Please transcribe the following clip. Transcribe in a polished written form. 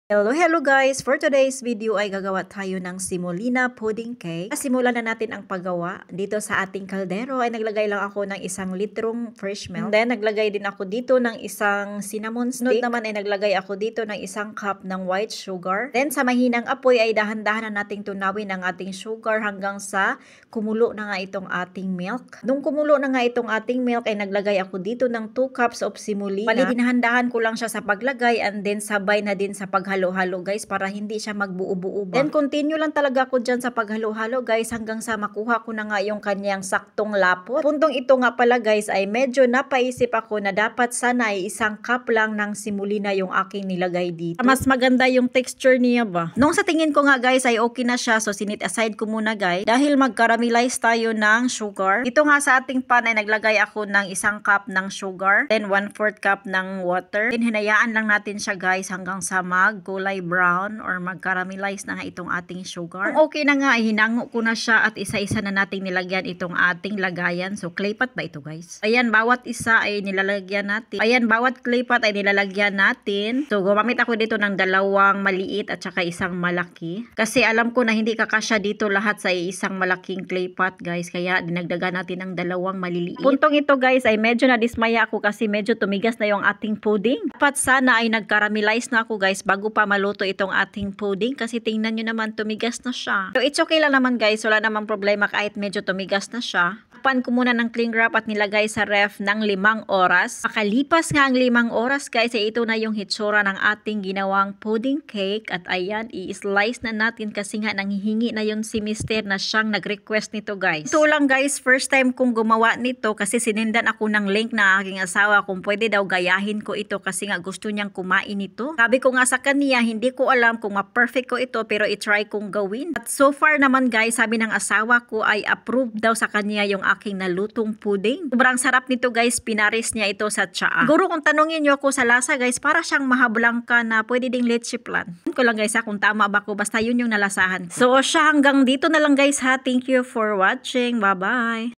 Hello guys! For today's video ay gagawa tayo ng semolina pudding cake. Simulan na natin ang paggawa. Dito sa ating kaldero ay naglagay lang ako ng 1 litrong fresh milk. And then naglagay din ako dito ng 1 cinnamon stick. Sunod naman ay naglagay ako dito ng 1 cup ng white sugar. Then sa mahinang apoy ay dahan-dahan na nating tunawin ang ating sugar hanggang sa kumulo na nga itong ating milk. Nung kumulo na nga itong ating milk ay naglagay ako dito ng 2 cups of semolina. Bali dinahan-dahan ko lang siya sa paglagay and then sabay na din sa paghalo-halo guys para hindi siya magbuo-buo ba. Then continue lang talaga ako dyan sa paghalo-halo guys hanggang sa makuha ko na nga yung kanyang saktong lapot. Puntong ito nga pala guys ay medyo napaisip ako na dapat sana ay 1 cup lang ng semolina yung aking nilagay dito. Mas maganda yung texture niya ba. Nung sa tingin ko nga guys ay okay na siya, so sinit aside ko muna guys dahil mag-caramelize tayo ng sugar. Ito nga sa ating pan ay naglagay ako ng 1 cup ng sugar, then 1/4 cup ng water. Then hinayaan lang natin siya guys hanggang sa kulay brown or mag-caramelize na nga itong ating sugar. Kung okay na nga, hinango ko na siya at isa-isa na nating nilagyan itong ating lagayan. So, clay pot ba ito guys? Ayan, bawat isa ay nilalagyan natin. Ayan, bawat clay pot ay nilalagyan natin. So, gumamit ako dito ng 2 maliit at saka 1 malaki. Kasi alam ko na hindi kakasya dito lahat sa 1 malaking clay pot guys. Kaya dinagdagan natin ng 2 maliliit. Puntong ito guys ay medyo nadismaya ako kasi medyo tumigas na yung ating pudding. Dapat sana ay nag-caramelize na ako guys bago pa maluto itong ating pudding kasi tingnan nyo naman tumigas na siya. So it's okay lang naman guys, wala namang problema kahit medyo tumigas na siya. Pan ko muna ng cling wrap at nilagay sa ref ng 5 oras. Makalipas nga ang 5 oras guys ay ito na yung hitsura ng ating ginawang pudding cake at ayan i-slice na natin kasi nga nanghihingi na yung si Mister na siyang nag-request nito guys. Ito lang guys, first time kong gumawa nito kasi sinindan ako ng link na aking asawa kung pwede daw gayahin ko ito kasi nga gusto niyang kumain ito. Sabi ko nga sa kanya, hindi ko alam kung ma-perfect ko ito pero i-try kong gawin. At so far naman guys, sabi ng asawa ko ay approved daw sa kanya yung aking nalutong pudding. Sobrang sarap nito guys, pinaris niya ito sa tsaa. Siguro kung tanungin niyo ako sa lasa guys, para siyang mahablangka na pwede ding leche plan. Ko lang guys kung tama ba ko, basta yun yung nalasahan. So siya hanggang dito na lang guys ha. Thank you for watching. Bye bye.